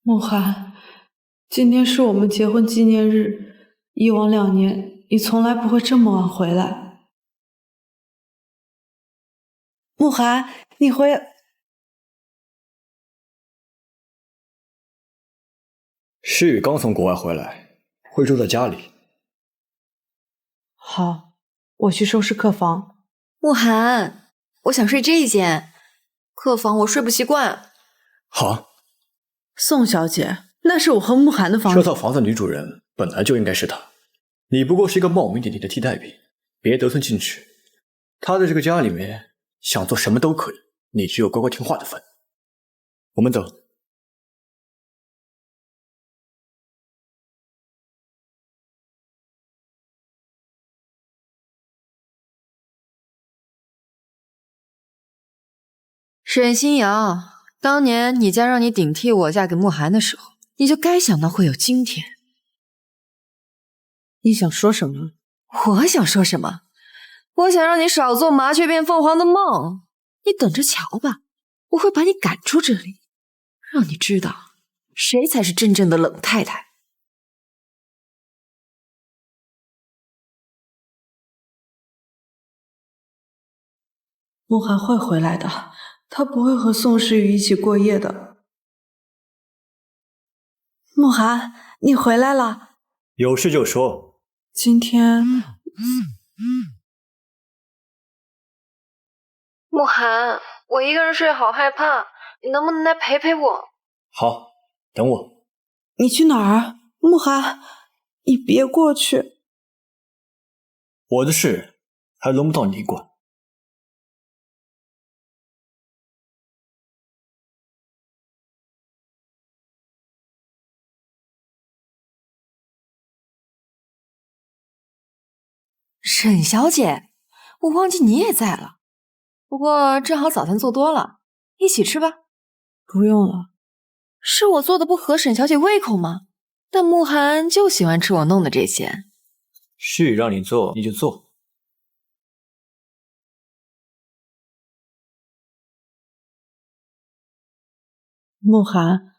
慕寒，今天是我们结婚纪念日，以往2年你从来不会这么晚回来。慕寒，你回……诗雨刚从国外回来，会住在家里。好，我去收拾客房。慕寒，我想睡这一间，客房我睡不习惯。好，宋小姐，那是我和慕寒的房子。这套房子女主人本来就应该是她，你不过是一个冒名顶替的替代品，别得寸进尺。她在这个家里面想做什么都可以，你只有乖乖听话的份。我们走。沈新瑶，当年你家让你顶替我嫁给慕寒的时候，你就该想到会有今天。你想说什么？我想说什么？我想让你少做麻雀变凤凰的梦。你等着瞧吧，我会把你赶出这里，让你知道谁才是真正的冷太太。慕寒会回来的，他不会和宋诗雨一起过夜的。慕寒，你回来了。有事就说。今天……慕寒，我一个人睡好害怕，你能不能来陪陪我？好，等我。你去哪儿？慕寒，你别过去。我的事还轮不到你管。沈小姐，我忘记你也在了。不过正好早餐做多了，一起吃吧。不用了。是我做的不合沈小姐胃口吗？但慕寒就喜欢吃我弄的这些。诗雨让你做你就做。慕寒，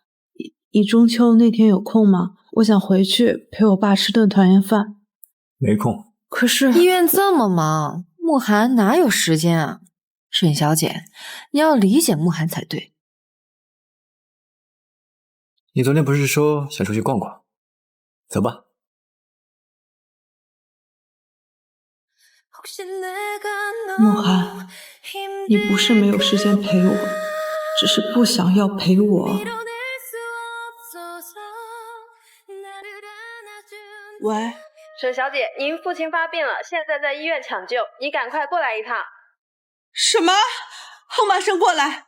你中秋那天有空吗？我想回去陪我爸吃顿团圆饭。没空。可是医院这么忙，慕寒哪有时间啊？沈小姐，你要理解慕寒才对。你昨天不是说想出去逛逛？走吧。慕寒，你不是没有时间陪我，只是不想要陪我。喂，沈小姐，您父亲发病了，现在在医院抢救，你赶快过来一趟。什么？我马上过来。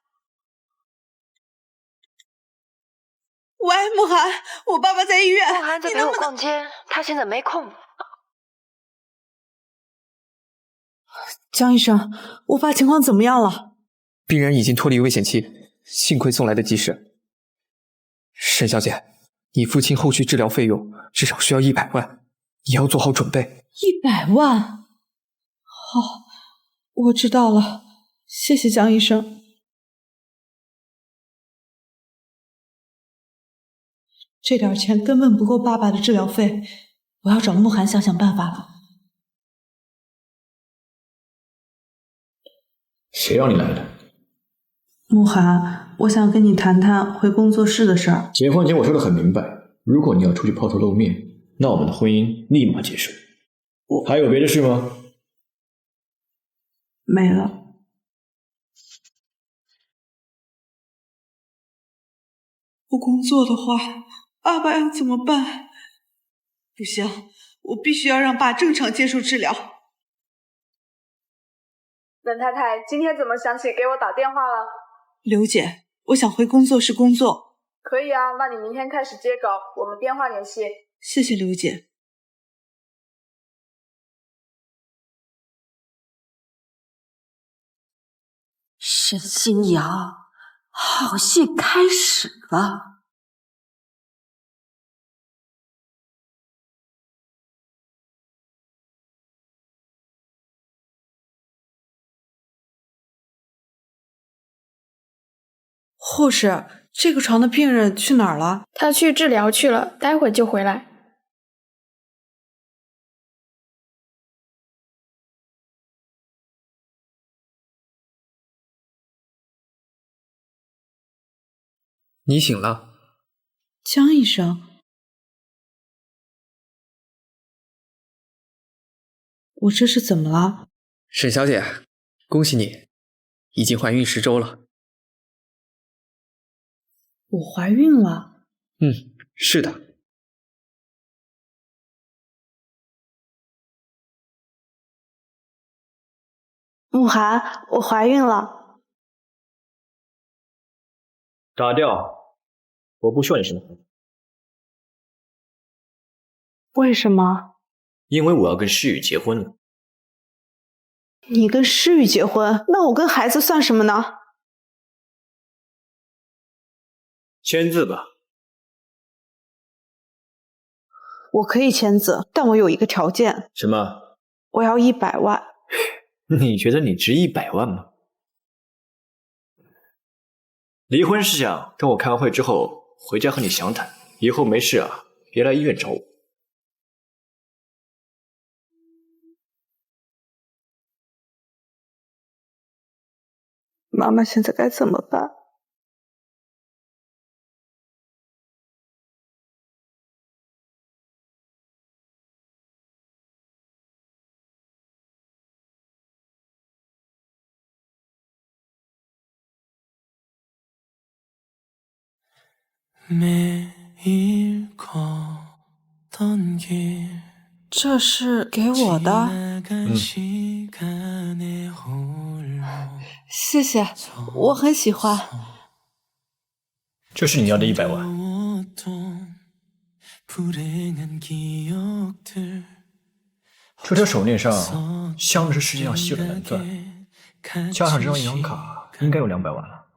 喂，慕寒，我爸爸在医院。慕寒在陪我逛街，他现在没空。江医生，我爸情况怎么样了？病人已经脱离危险期，幸亏送来的及时。沈小姐，你父亲后续治疗费用至少需要100万，你要做好准备。100万？好，我知道了，谢谢江医生。这点钱根本不够爸爸的治疗费，我要找慕寒想想办法了。谁让你来的？慕寒，我想跟你谈谈回工作室的事儿。结婚前我说的很明白，如果你要出去抛头露面，那我们的婚姻立马结束。还有别的事吗？没了。不工作的话，爸爸要怎么办？不行，我必须要让爸正常接受治疗。冷太太，今天怎么想起给我打电话了？刘姐，我想回工作室工作。可以啊，那你明天开始接稿，我们电话联系。谢谢刘姐。沈新瑶，好戏开始了。护士，这个床的病人去哪儿了？他去治疗去了，待会就回来。你醒了。江医生，我这是怎么了？沈小姐，恭喜你，已经怀孕10周了。我怀孕了。是的。慕寒，我怀孕了。打掉，我不需要你生的孩子。为什么？因为我要跟诗雨结婚了。你跟诗雨结婚，那我跟孩子算什么呢？签字吧。我可以签字，但我有一个条件。什么？我要100万。你觉得你值100万吗？离婚事项等我开完会之后回家和你详谈，以后没事啊，别来医院找我。妈妈现在该怎么办？这是给我的。谢谢，我很喜欢。这是你要的100万。这条手链上镶的是世界上稀有的蓝钻，加上这张银行卡，应该有200万了。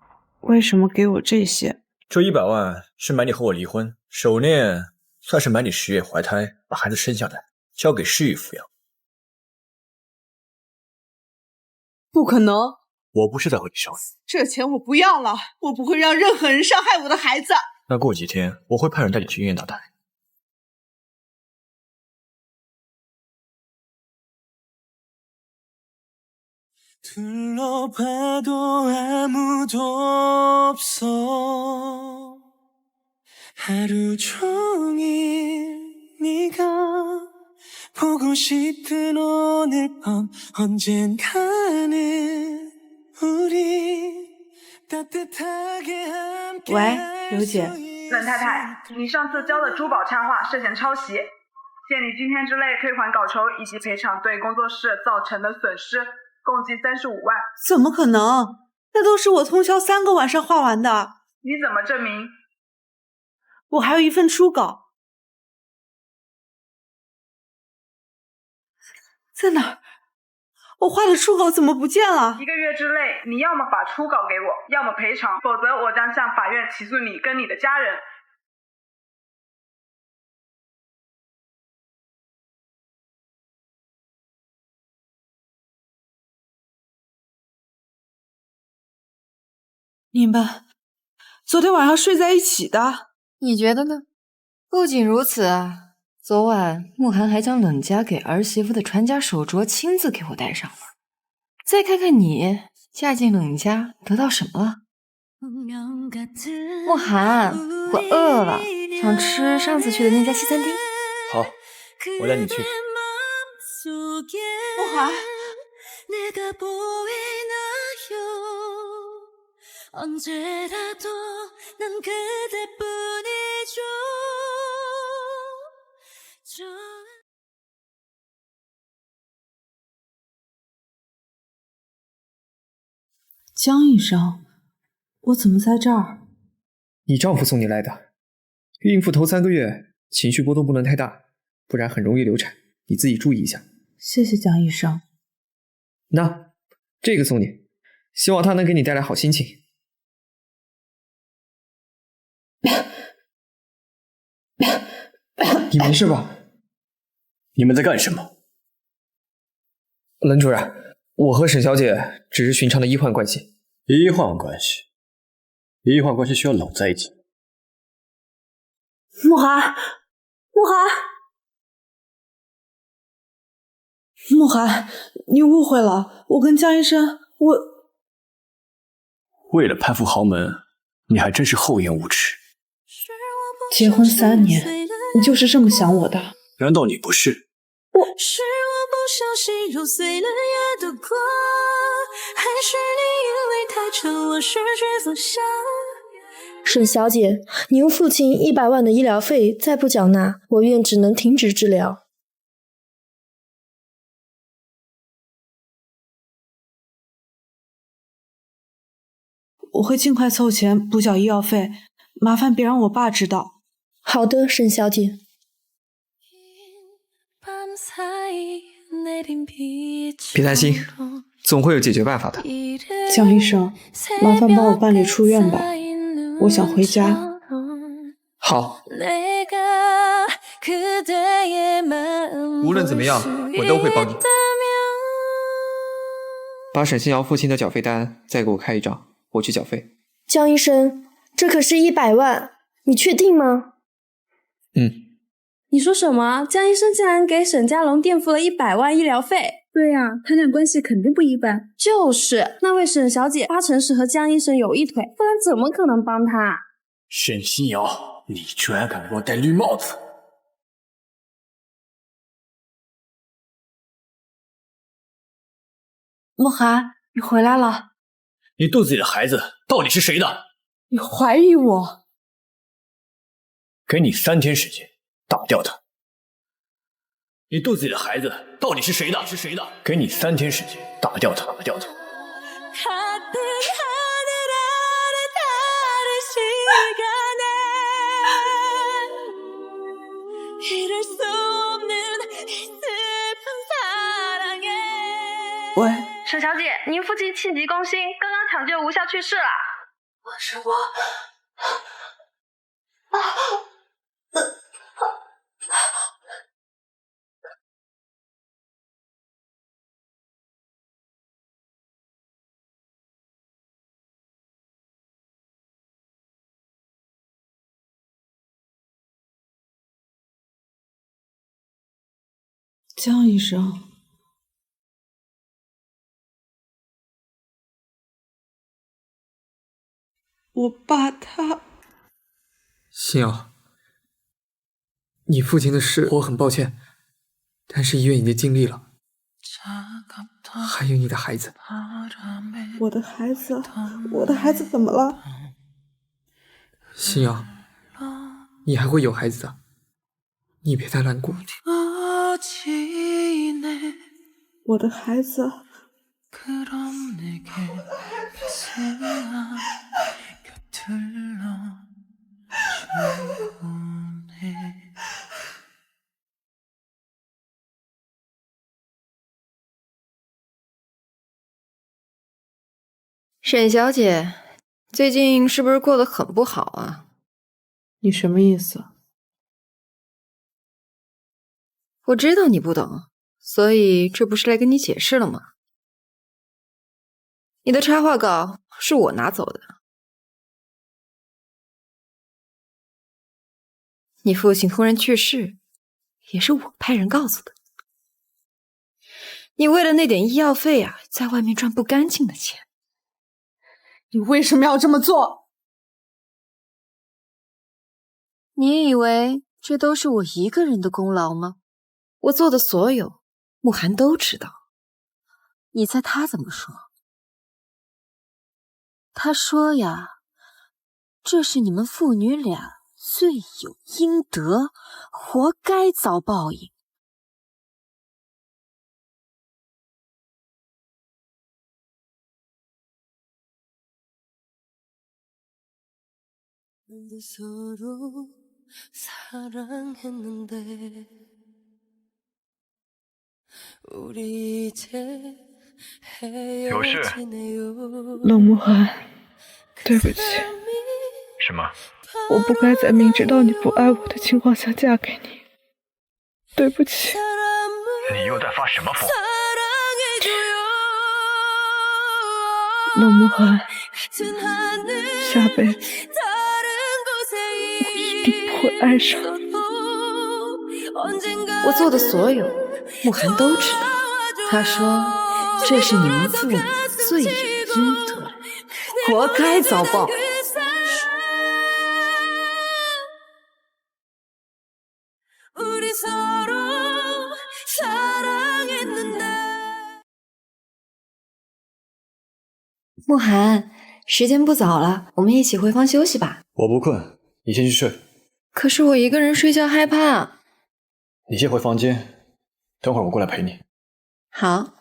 为什么给我这些？这100万是买你和我离婚，手链算是买你10月怀胎，把孩子生下来，交给诗雨抚养。不可能！我不是在和你商量。这钱我不要了，我不会让任何人伤害我的孩子。那过几天我会派人带你去医院打胎。喂，刘姐。冷太太，你上次交的珠宝插画涉嫌抄袭，限你今天之内退还稿酬以及赔偿对工作室造成的损失，共计35万。怎么可能？那都是我通宵3个晚上画完的。你怎么证明？我还有一份初稿。在哪儿？我画的初稿怎么不见了？ 1个月之内，你要么把初稿给我，要么赔偿，否则我将向法院起诉你跟你的家人。你们昨天晚上睡在一起的？你觉得呢？不仅如此啊，昨晚慕寒还将冷家给儿媳妇的传家手镯亲自给我戴上了。再看看你，嫁进冷家得到什么了？慕寒，我饿了，想吃上次去的那家西餐厅。好，我带你去。慕寒，江医生，我怎么在这儿？你丈夫送你来的。孕妇头3个月情绪波动不能太大，不然很容易流产，你自己注意一下。谢谢江医生。那这个送你，希望它能给你带来好心情。你没事吧？你们在干什么？冷主任，我和沈小姐只是寻常的医患关系。医患关系？医患关系需要搂在一起。慕寒，慕寒，慕寒，你误会了，我跟江医生，为了攀附豪门，你还真是厚颜无耻。结婚3年，你就是这么想我的？难道你不是？是我不小心揉碎了也度过，还是你因为太沉我失去方向？沈小姐，您父亲100万的医疗费再不缴纳，我院只能停止治疗。我会尽快凑钱补缴医药费，麻烦别让我爸知道。好的，沈小姐。别担心，总会有解决办法的。江医生，麻烦帮我办理出院吧，我想回家。好，无论怎么样，我都会帮你。把沈新瑶父亲的缴费单再给我开一张，我去缴费。江医生，这可是100万，你确定吗？你说什么？江医生竟然给沈家龙垫付了100万医疗费？对呀，他俩关系肯定不一般。就是，那位沈小姐8成是和江医生有一腿，不然怎么可能帮他？沈新瑶，你居然敢给我戴绿帽子！慕寒，你回来了。你肚子里的孩子到底是谁的？你怀疑我？给你3天时间打掉他。你肚子里的孩子到底是谁的？给你3天时间打掉他。喂，沈小姐，您父亲气急攻心，刚刚抢救无效去世了。江医生，我爸他……新瑶，你父亲的事我很抱歉，但是医院已经尽力了。还有你的孩子。我的孩子怎么了？新瑶，你还会有孩子的，你别太难过。我的孩子。沈小姐，最近是不是过得很不好啊？你什么意思？我知道你不懂，所以这不是来跟你解释了吗？你的插画稿是我拿走的，你父亲突然去世，也是我派人告诉的。你为了那点医药费啊，在外面赚不干净的钱。你为什么要这么做？你以为这都是我一个人的功劳吗？我做的所有，慕寒都知道。你猜他怎么说？他说呀，这是你们父女俩罪有应得，活该遭报应。有事？冷慕寒，对不起。什么？我不该在明知道你不爱我的情况下嫁给你，对不起。你又在发什么疯？冷慕寒，下辈子我一定不会爱上你。我做的所有，慕寒都知道。他说这是你们父母罪有应得，活该遭报。慕寒，时间不早了，我们一起回房休息吧。我不困，你先去睡。可是我一个人睡觉害怕。你先回房间，等会儿我过来陪你。好。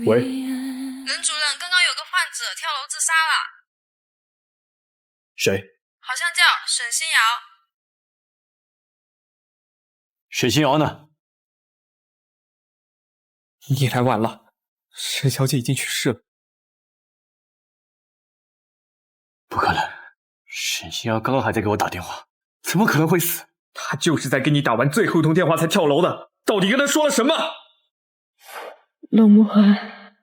喂，任主任，刚刚有个患者跳楼自杀了，谁？好像叫沈新瑶。沈新瑶呢？你来晚了，沈小姐已经去世了。不可能，沈新瑶刚刚还在给我打电话，怎么可能会死？她就是在跟你打完最后一通电话才跳楼的，到底跟她说了什么？冷慕寒，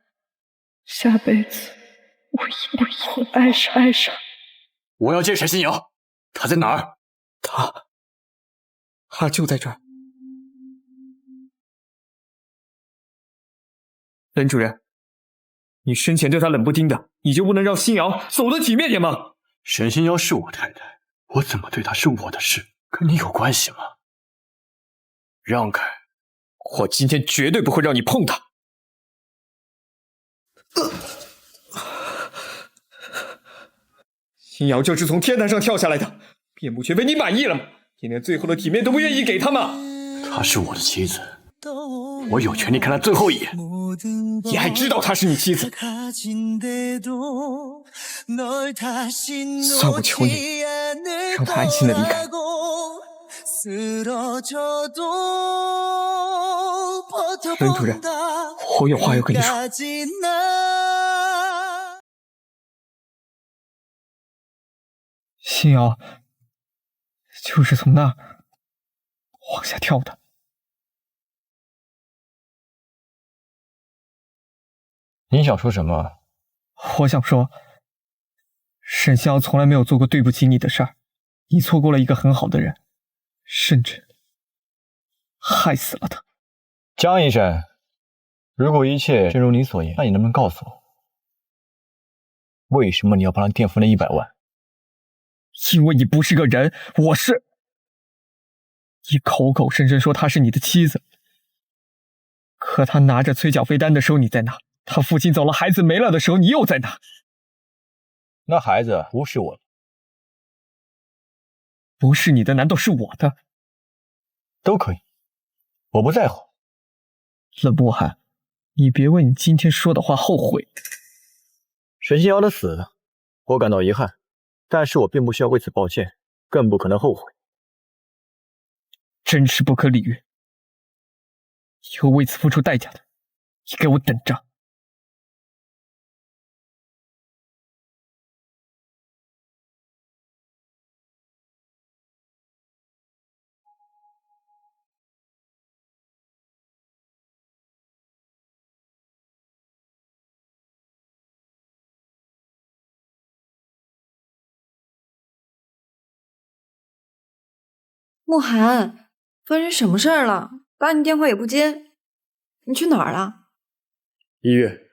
下辈子我一定会爱上。我要见沈新瑶，她在哪儿？她就在这儿。任主任，你生前对她冷不丁的，你就不能让新瑶走得体面点吗？沈新瑶是我太太，我怎么对她是我的事，跟你有关系吗？让开！我今天绝对不会让你碰她。新瑶就是从天台上跳下来的，遍不觉被你满意了吗？你连最后的体面都不愿意给她吗？她是我的妻子，我有权利看她最后一眼。你还知道她是你妻子？算我求你，让她安心的离开。任主任，我有话要跟你说。新瑶就是从那儿往下跳的。你想说什么？我想说，沈新瑶从来没有做过对不起你的事儿，你错过了一个很好的人，甚至害死了他。江医生，如果一切正如你所言，那你能不能告诉我，为什么你要帮他垫付那100万？因为你不是个人，我是。你口口声声说她是你的妻子，可她拿着催缴费单的时候你在哪？她父亲走了，孩子没了的时候你又在哪？那孩子不是我的。不是你的难道是我的？都可以，我不在乎。冷慕寒，你别为你今天说的话后悔。沈新瑶的死，我感到遗憾，但是我并不需要为此抱歉，更不可能后悔。真是不可理喻，有为此付出代价的，你给我等着。慕寒，发生什么事儿了？打你电话也不接，你去哪儿了？医院。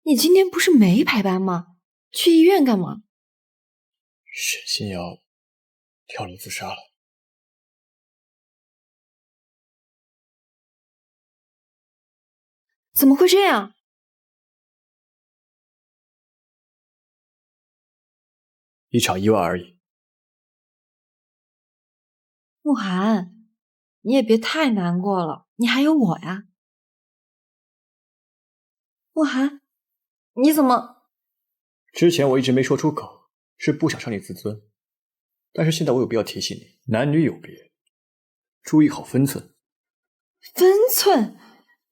你今天不是没排班吗？去医院干嘛？沈新瑶跳楼自杀了。怎么会这样？一场意外而已。慕寒，你也别太难过了，你还有我呀。慕寒，你怎么？之前我一直没说出口，是不想伤你自尊。但是现在我有必要提醒你，男女有别，注意好分寸。分寸？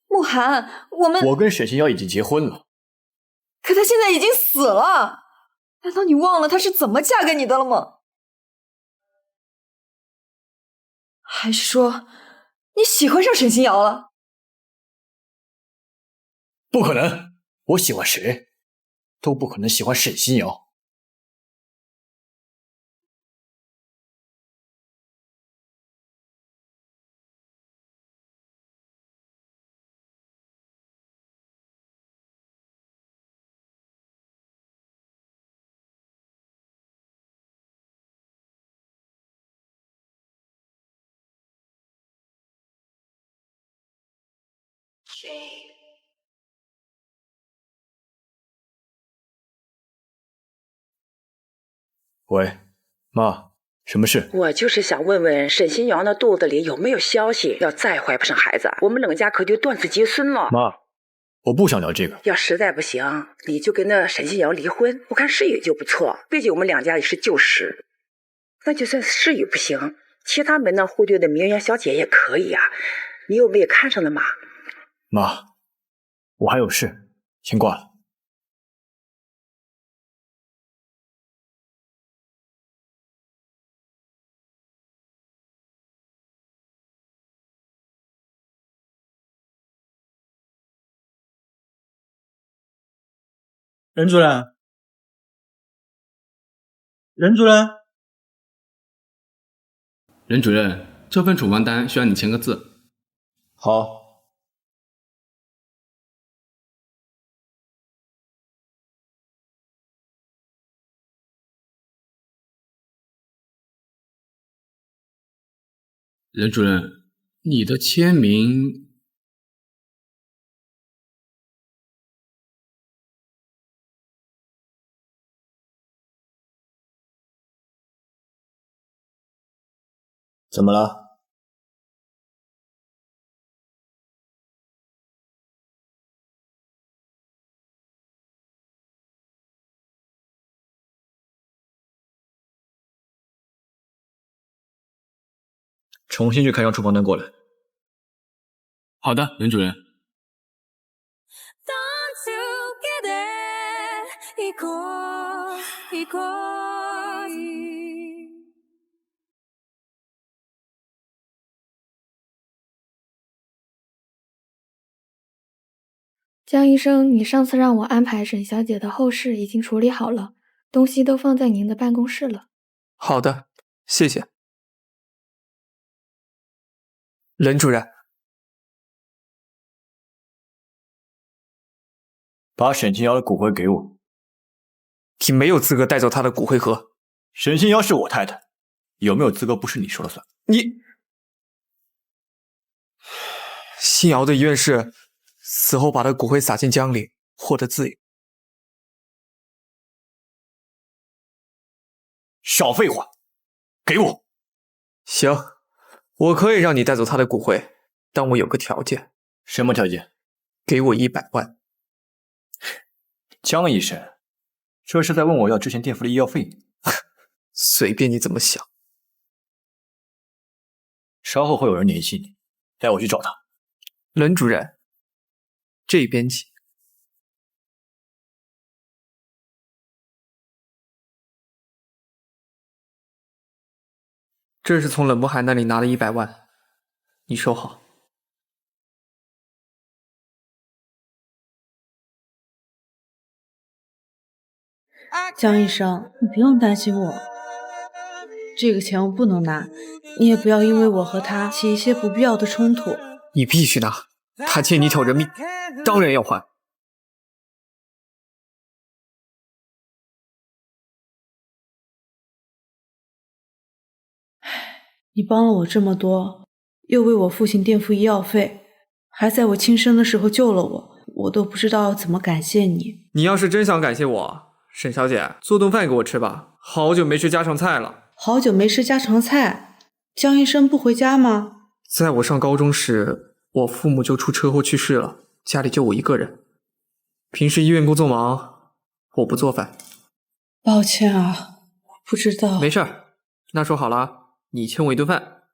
慕寒，我跟沈新瑶已经结婚了。可他现在已经死了，难道你忘了他是怎么嫁给你的了吗？还是说你喜欢上沈星瑶了？不可能，我喜欢谁都不可能喜欢沈星瑶。喂，妈，什么事？我就是想问问沈新瑶那肚子里有没有消息，要再怀不上孩子，我们冷家可就断子绝孙了。妈，我不想聊这个。要实在不行，你就跟那沈新瑶离婚，我看事业就不错，毕竟我们两家也是旧识。那就算事业不行，其他门当户对的名媛小姐也可以啊。你有没有看上的嘛？妈，我还有事，先挂了。任主任，任主任，任主任，这份处方单需要你签个字。好。任主任，你的签名。怎么了？重新去开张处方单过来。好的，任主任。江医生，你上次让我安排沈小姐的后事已经处理好了，东西都放在您的办公室了。好的，谢谢。任主任，把沈清瑶的骨灰给我。你没有资格带走她的骨灰盒。沈清瑶是我太太，有没有资格不是你说了算。你，新瑶的遗愿是死后把她骨灰撒进江里，获得自由。少废话，给我。行，我可以让你带走她的骨灰，但我有个条件。什么条件？给我100万。江医生，这是在问我要之前垫付的医药费？随便你怎么想。稍后会有人联系你，带我去找他。任主任，这边请。这是从冷不寒那里拿的100万，你收好。江医生，你不用担心我，这个钱我不能拿，你也不要因为我和他起一些不必要的冲突。你必须拿，他欠你一条人命，当然要还。你帮了我这么多，又为我父亲垫付医药费，还在我轻生的时候救了我，我都不知道要怎么感谢你。你要是真想感谢我，沈小姐，做顿饭给我吃吧，好久没吃家常菜了。好久没吃家常菜，江医生不回家吗？在我上高中时，我父母就出车祸去世了，家里就我一个人。平时医院工作忙，我不做饭。抱歉啊，我不知道。没事儿，那说好了，你请我一顿饭。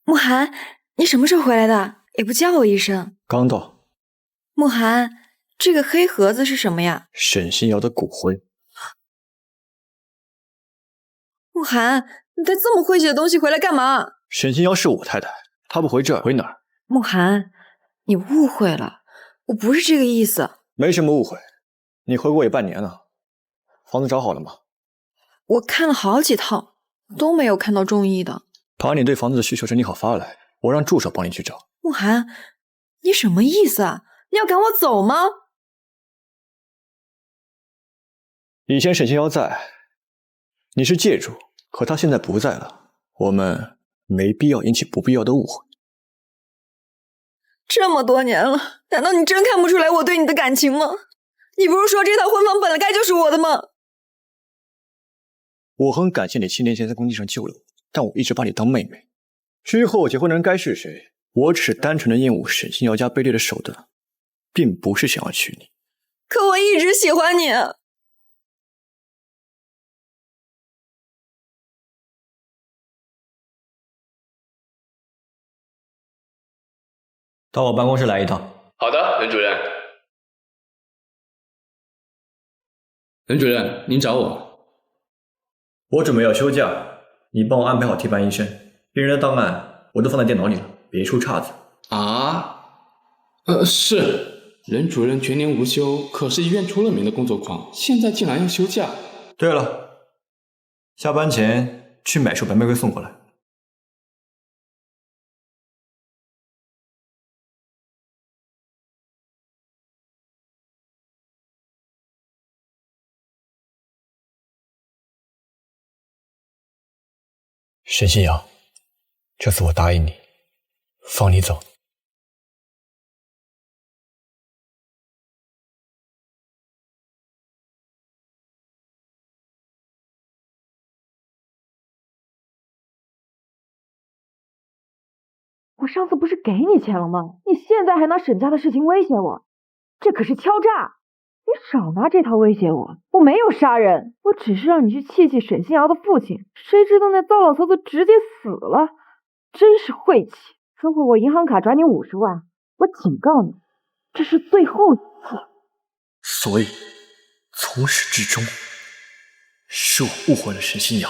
慕寒，你什么时候回来的？也不叫我一声。刚到。慕寒，这个黑盒子是什么呀？沈新瑶的骨灰。慕寒，你带这么晦气的东西回来干嘛？沈清瑶是我太太，她不回这儿回哪儿？慕寒，你误会了，我不是这个意思。没什么误会，你回国也半年了，房子找好了吗？我看了好几套，都没有看到中意的。把你对房子的需求整理好发来，我让助手帮你去找。慕寒，你什么意思啊？你要赶我走吗？以前沈清瑶在，你是借主，可她现在不在了，我们没必要引起不必要的误会。这么多年了，难道你真看不出来我对你的感情吗？你不是说这套婚房本来该就是我的吗？我很感谢你7年前在工地上救了我，但我一直把你当妹妹。之后结婚人该是谁？我只是单纯的厌恶沈清瑶家卑劣的手段，并不是想要娶你。可我一直喜欢你。到我办公室来一趟。好的，任主任。任主任，您找我？我准备要休假，你帮我安排好替班医生。病人的档案我都放在电脑里了，别出岔子。啊？是。任主任全年无休，可是医院出了名的工作狂，现在竟然要休假。对了，下班前去买束白玫瑰送过来。沈新阳，这次我答应你，放你走。我上次不是给你钱了吗？你现在还拿沈家的事情威胁我，这可是敲诈！你少拿这套威胁我，我没有杀人，我只是让你去气气沈新瑶的父亲，谁知道那糟老头子直接死了，真是晦气！收回我银行卡，转你50万，我警告你，这是最后一次。所以，从始至终，是我误会了沈新瑶。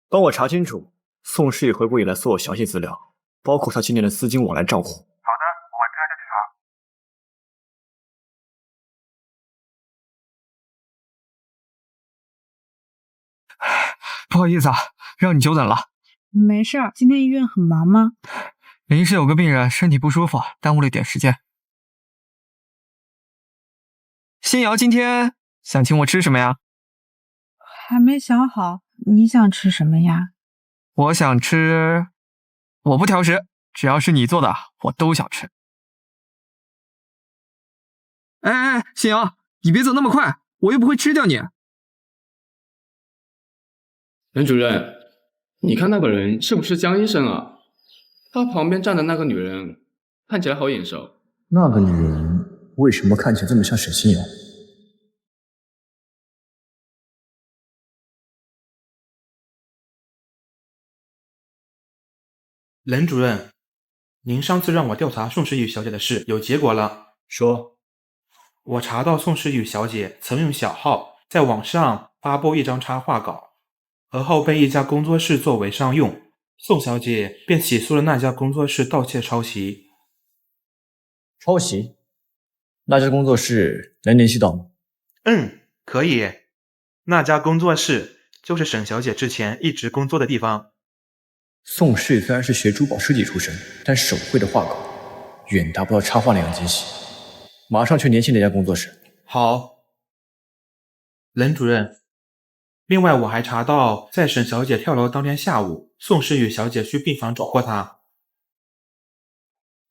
帮我查清楚宋世宇回国以来所有详细资料，包括他今年的资金往来账户。好的，我马上就去查。不好意思啊，让你久等了。没事儿，今天医院很忙吗？临时有个病人身体不舒服，耽误了一点时间。新瑶今天想请我吃什么呀？还没想好，你想吃什么呀？我想吃，我不挑食，只要是你做的，我都想吃。哎，新瑶，你别走那么快，我又不会吃掉你。任主任，你看那个人是不是江医生啊？他旁边站的那个女人看起来好眼熟。那个女人为什么看起来这么像沈新瑶？任主任，您上次让我调查宋时雨小姐的事有结果了。说，我查到宋时雨小姐曾用小号在网上发布一张插画稿，而后被一家工作室作为商用，宋小姐便起诉了那家工作室盗窃抄袭。抄袭？那家工作室能联系到吗？可以。那家工作室就是沈小姐之前一直工作的地方。宋世宇虽然是学珠宝设计出身，但手绘的画稿远达不到插画那样精细。马上去联系那家工作室。好。任主任，另外我还查到，在沈小姐跳楼当天下午，宋世宇小姐去病房找过她。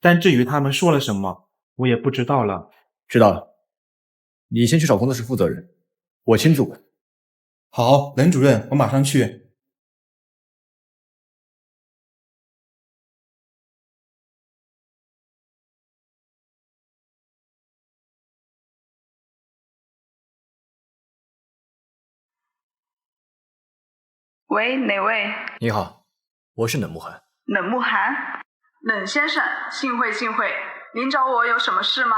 但至于他们说了什么，我也不知道了。知道了，你先去找工作室负责人，我亲自问。好，任主任，我马上去。喂，哪位？你好，我是冷慕寒。冷慕寒？冷先生，幸会幸会，您找我有什么事吗？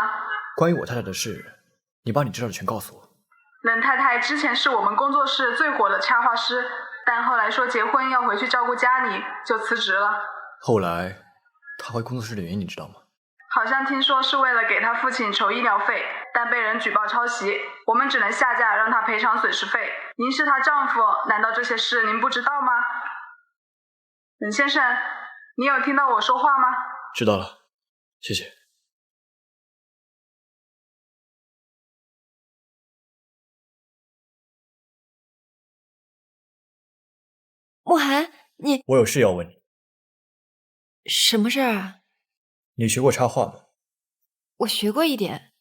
关于我太太的事，你把你知道的全告诉我。冷太太之前是我们工作室最火的插画师，但后来说结婚要回去照顾家里，就辞职了。后来她回工作室的原因你知道吗？好像听说是为了给她父亲筹医疗费，但被人举报抄袭，我们只能下架让她赔偿损失费。您是她丈夫，难道这些事您不知道吗？冷先生，你有听到我说话吗？知道了，谢谢。慕寒，你……我有事要问你。什么事儿啊？你学过插画吗？我学过一点。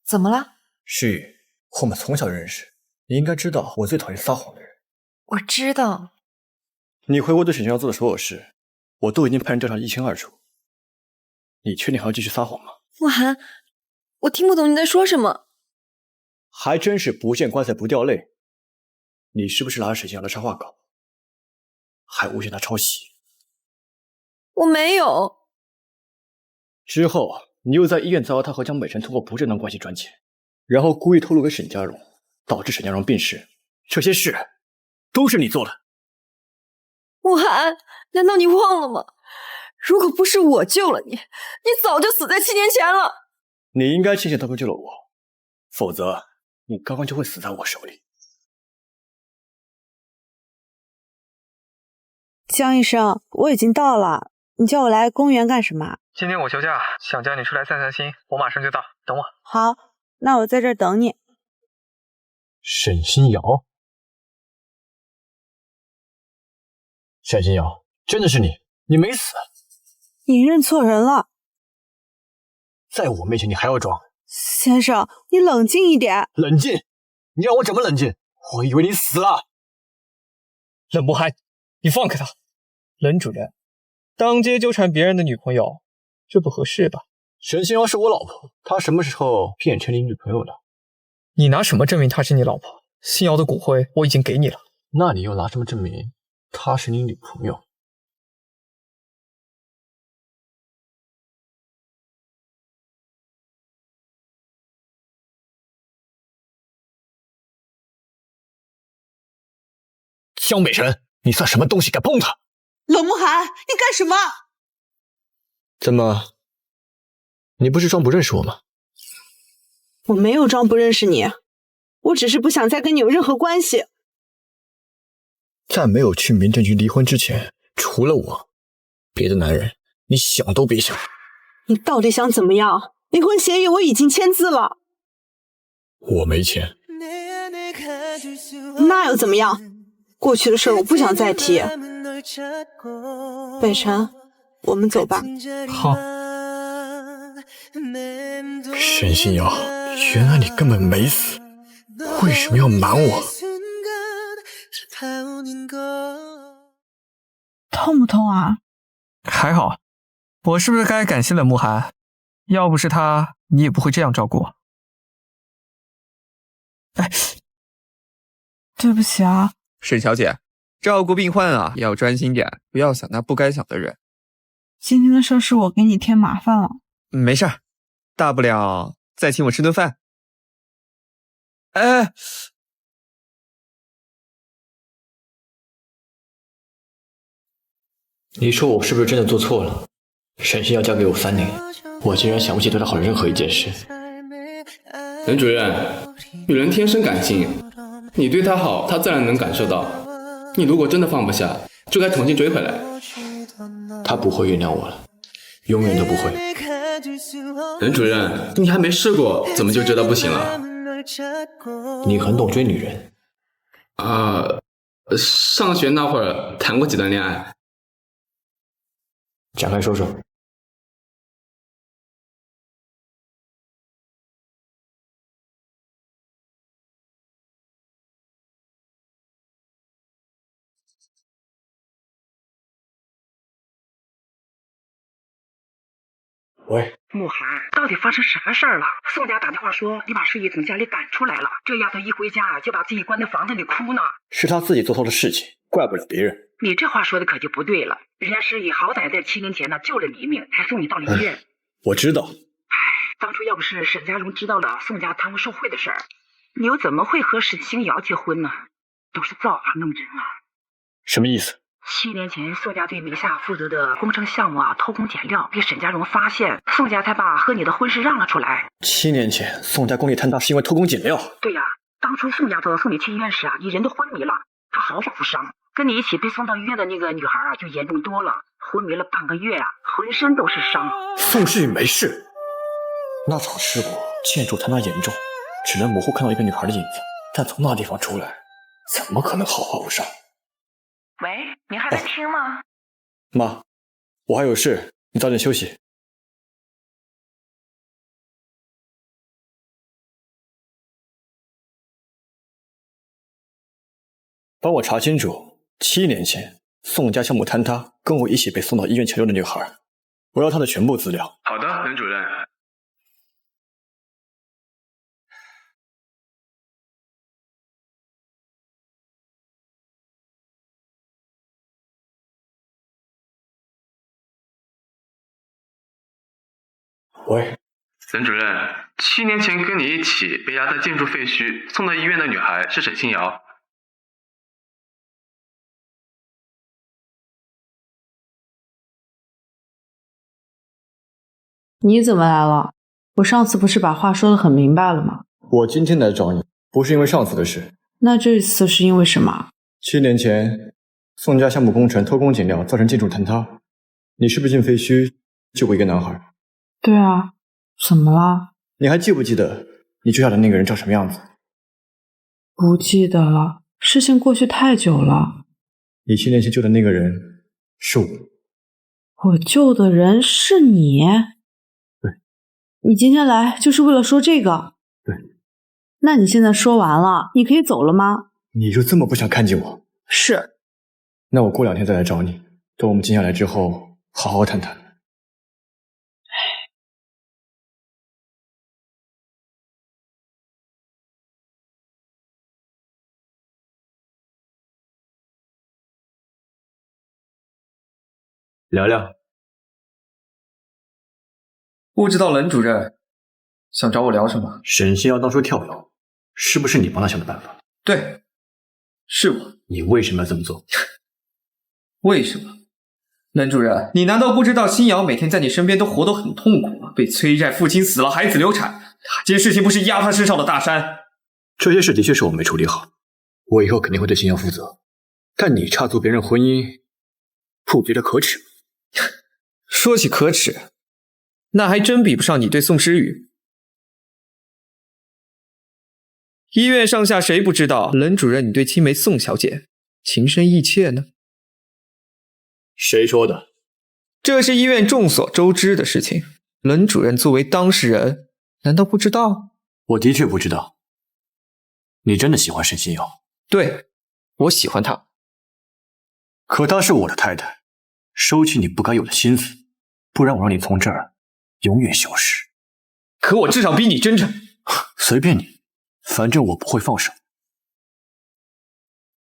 怎么了？诗雨，我们从小认识，你应该知道我最讨厌撒谎的人。我知道。你回国对沈星瑶做的所有事，我都已经派人调查得一清二楚。你确定还要继续撒谎吗？慕寒，我听不懂你在说什么。还真是不见棺材不掉泪。你是不是拿着沈星瑶的插画稿，还诬陷他抄袭？我没有。之后你又在医院造谣他和江北辰通过不正当关系赚钱，然后故意透露给沈家荣，导致沈家荣病逝。这些事都是你做的。慕寒，难道你忘了吗？如果不是我救了你，你早就死在7年前了。你应该庆幸他们救了我，否则你刚刚就会死在我手里。江医生，我已经到了，你叫我来公园干什么？今天我休假，想叫你出来散散心，我马上就到，等我。好，那我在这儿等你。沈星瑶，沈星瑶，真的是你，你没死。你认错人了。在我面前你还要装？先生，你冷静一点。冷静？你让我怎么冷静？我以为你死了。冷慕寒，你放开他。冷主任，当街纠缠别人的女朋友，这不合适吧？沈星瑶是我老婆，她什么时候变成你女朋友了？你拿什么证明她是你老婆？星瑶的骨灰我已经给你了。那你又拿什么证明她是你女朋友？江北辰，你算什么东西，敢碰她？冷慕寒，你干什么？怎么？你不是装不认识我吗？我没有装不认识你，我只是不想再跟你有任何关系。在没有去民政局离婚之前，除了我，别的男人你想都别想。你到底想怎么样？离婚协议我已经签字了。我没钱。那又怎么样？过去的事我不想再提。北辰，我们走吧。好。沈星瑶，原来你根本没死，为什么要瞒我？痛不痛啊？还好。我是不是该感谢冷慕寒？要不是他，你也不会这样照顾我。哎，对不起啊。沈小姐，照顾病患啊，要专心点，不要想那不该想的人。今天的事是我给你添麻烦了。没事儿，大不了再请我吃顿饭。哎，你说我是不是真的做错了？沈星要交给我3年，我竟然想不起对她好任何一件事。任主任，女人天生感性，你对她好，她自然能感受到。你如果真的放不下，就该重新追回来。她不会原谅我了，永远都不会。任主任，你还没试过，怎么就知道不行了？你很懂追女人。上学那会儿谈过几段恋爱。展开说说。喂，慕寒，到底发生什么事儿了？宋家打电话说你把诗雨从家里赶出来了，这丫头一回家就把自己关在房子里哭呢。是她自己做错的事情，怪不了别人。你这话说的可就不对了，人家诗雨好歹在7年前呢救了你一命，才送你到了医院。我知道。当初要不是沈家荣知道了宋家贪污受贿的事儿，你又怎么会和沈星瑶结婚呢？都是造化弄人啊！什么意思？7年前，宋家对名下负责的工程项目偷工减料，被沈家荣发现，宋家才把和你的婚事让了出来。7年前，宋家工业坍塌是因为偷工减料。对呀，当初宋家头送你去医院时你人都昏迷了，他毫发无伤。跟你一起被送到医院的那个女孩就严重多了，昏迷了半个月浑身都是伤。宋诗雨没事。那场事故建筑坍塌严重，只能模糊看到一个女孩的影子，但从那地方出来，怎么可能毫发无伤？喂，您还在听吗？妈，我还有事，你早点休息。帮我查清楚，7年前宋家项目坍塌，跟我一起被送到医院抢救的女孩，我要她的全部资料。好的，任主任。喂，任主任，7年前跟你一起被压在建筑废墟送到医院的女孩是沈清瑶。你怎么来了？我上次不是把话说得很明白了吗？我今天来找你，不是因为上次的事。那这次是因为什么？7年前，宋家项目工程偷工减料，造成建筑坍塌。你是不是进废墟救过一个男孩？对啊，怎么了？你还记不记得你救下的那个人长什么样子？不记得了，事情过去太久了。你7年前救的那个人是我。我救的人是你？对。你今天来就是为了说这个？对。那你现在说完了，你可以走了吗？你就这么不想看见我？是。那我过2天再来找你，等我们静下来之后，好好谈谈。聊聊。不知道冷主任想找我聊什么？沈星瑶当初跳楼，是不是你帮他想的办法？对，是我。你为什么要这么做？为什么？冷主任，你难道不知道星瑶每天在你身边都活得很痛苦吗？被催债，父亲死了，孩子流产，哪件事情不是压他身上的大山？这些事的确是我没处理好，我以后肯定会对星瑶负责。但你插足别人婚姻，不觉得可耻吗？说起可耻，那还真比不上你对宋诗雨。医院上下谁不知道冷主任你对青梅宋小姐情深意切呢？谁说的？这是医院众所周知的事情，冷主任作为当事人，难道不知道？我的确不知道。你真的喜欢沈星瑶？对，我喜欢她。可她是我的太太，收起你不该有的心思，不然我让你从这儿永远消失。可我至少比你真诚。随便你，反正我不会放手。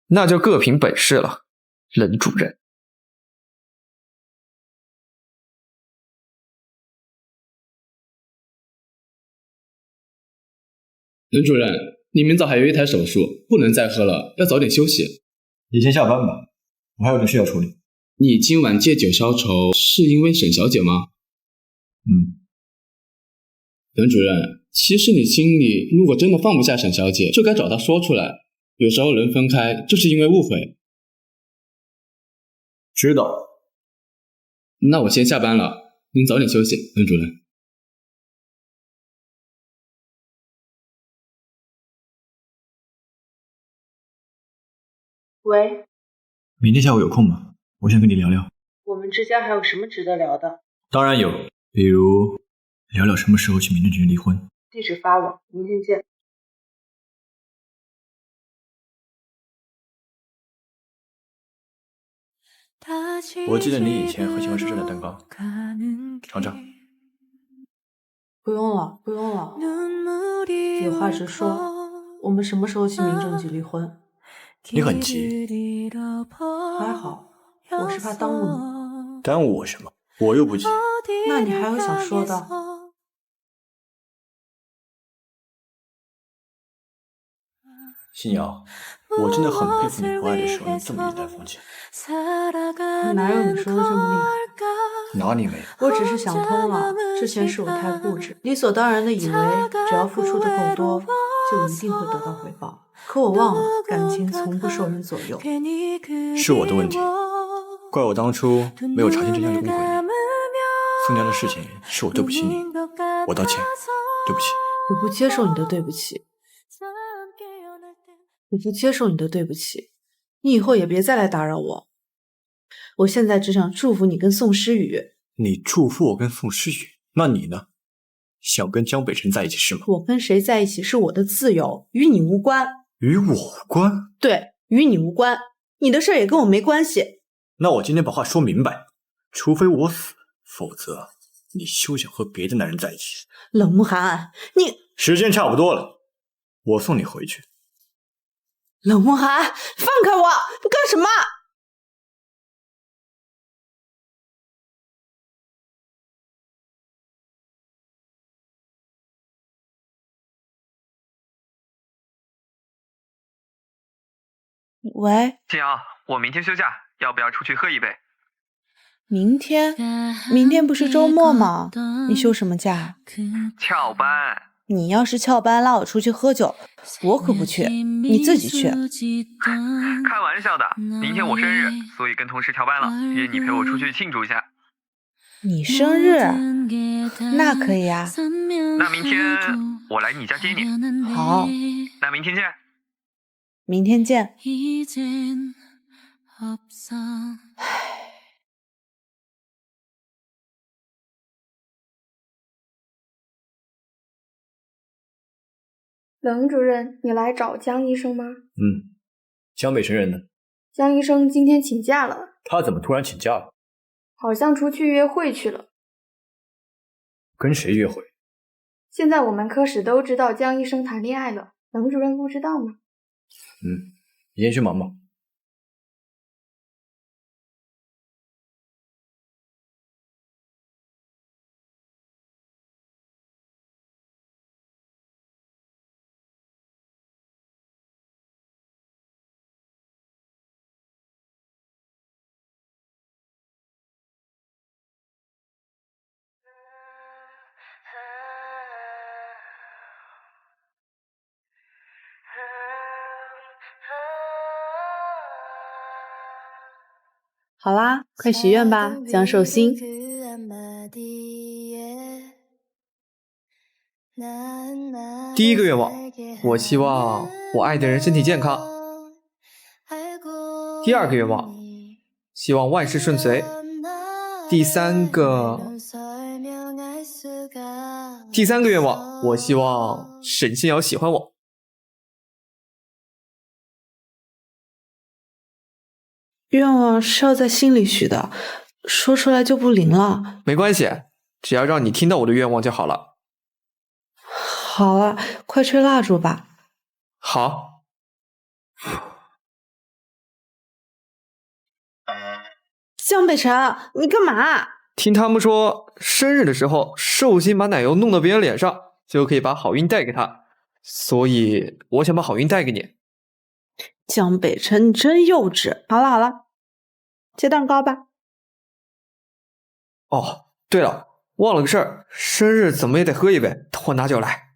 那就各凭本事了，冷主任。冷主任，你明早还有一台手术，不能再喝了，要早点休息。你先下班吧，我还有点事要处理。你今晚借酒消愁，是因为沈小姐吗？冷主任，其实你心里如果真的放不下沈小姐，就该找她说出来。有时候人分开就是因为误会。知道。那我先下班了，您早点休息，冷主任。喂，明天下午有空吗？我想跟你聊聊。我们之间还有什么值得聊的？当然有，比如聊聊什么时候去民政局离婚。地址发我，明天见。我记得你以前很喜欢吃这样的蛋糕，尝尝。不用了，不用了。有话直说，我们什么时候去民政局离婚？你很急？还好，我是怕耽误你。耽误我什么？我又不急。那你还有想说的？新瑶，我真的很佩服你回来的时候你这么云淡风轻。哪有你说的这么厉害？哪里没有？我只是想通了，之前是我太固执，理所当然的以为只要付出的够多，就一定会得到回报。可我忘了，感情从不受人左右。是我的问题，怪我当初没有查清真相就误会你。宋家的事情是我对不起你，我道歉，对不起。我不接受你的对不起。我不接受你的对不起，你以后也别再来打扰我。我现在只想祝福你跟宋诗雨。你祝福我跟宋诗雨，那你呢？想跟江北辰在一起是吗？我跟谁在一起是我的自由，与你无关。与我无关？对，与你无关，你的事儿也跟我没关系。那我今天把话说明白，除非我死，否则你休想和别的男人在一起。冷慕寒，你时间差不多了，我送你回去。冷慕寒，放开我！你干什么？喂，静瑶，我明天休假，要不要出去喝一杯？明天不是周末吗？你休什么假？翘班。你要是翘班拉我出去喝酒，我可不去，你自己去。开玩笑的，明天我生日，所以跟同事调班了，约你陪我出去庆祝一下。你生日？那可以啊。那明天我来你家接你。好。那明天见。明天见。冷主任，你来找江医生吗？江北辰人呢？江医生今天请假了。他怎么突然请假了？好像出去约会去了。跟谁约会？现在我们科室都知道江医生谈恋爱了，冷主任不知道吗？你先去忙吧。好啦，快许愿吧，江寿星。第一个愿望，我希望我爱的人身体健康。第二个愿望，希望万事顺遂。第三个愿望，我希望沈星瑶喜欢我。愿望是要在心里许的，说出来就不灵了。没关系，只要让你听到我的愿望就好了。好了，快吹蜡烛吧。好。江北辰，你干嘛？听他们说，生日的时候寿星把奶油弄到别人脸上，就可以把好运带给他，所以我想把好运带给你。江北辰，你真幼稚。好了，切蛋糕吧。哦，对了，忘了个事儿，生日怎么也得喝一杯，等我拿酒来。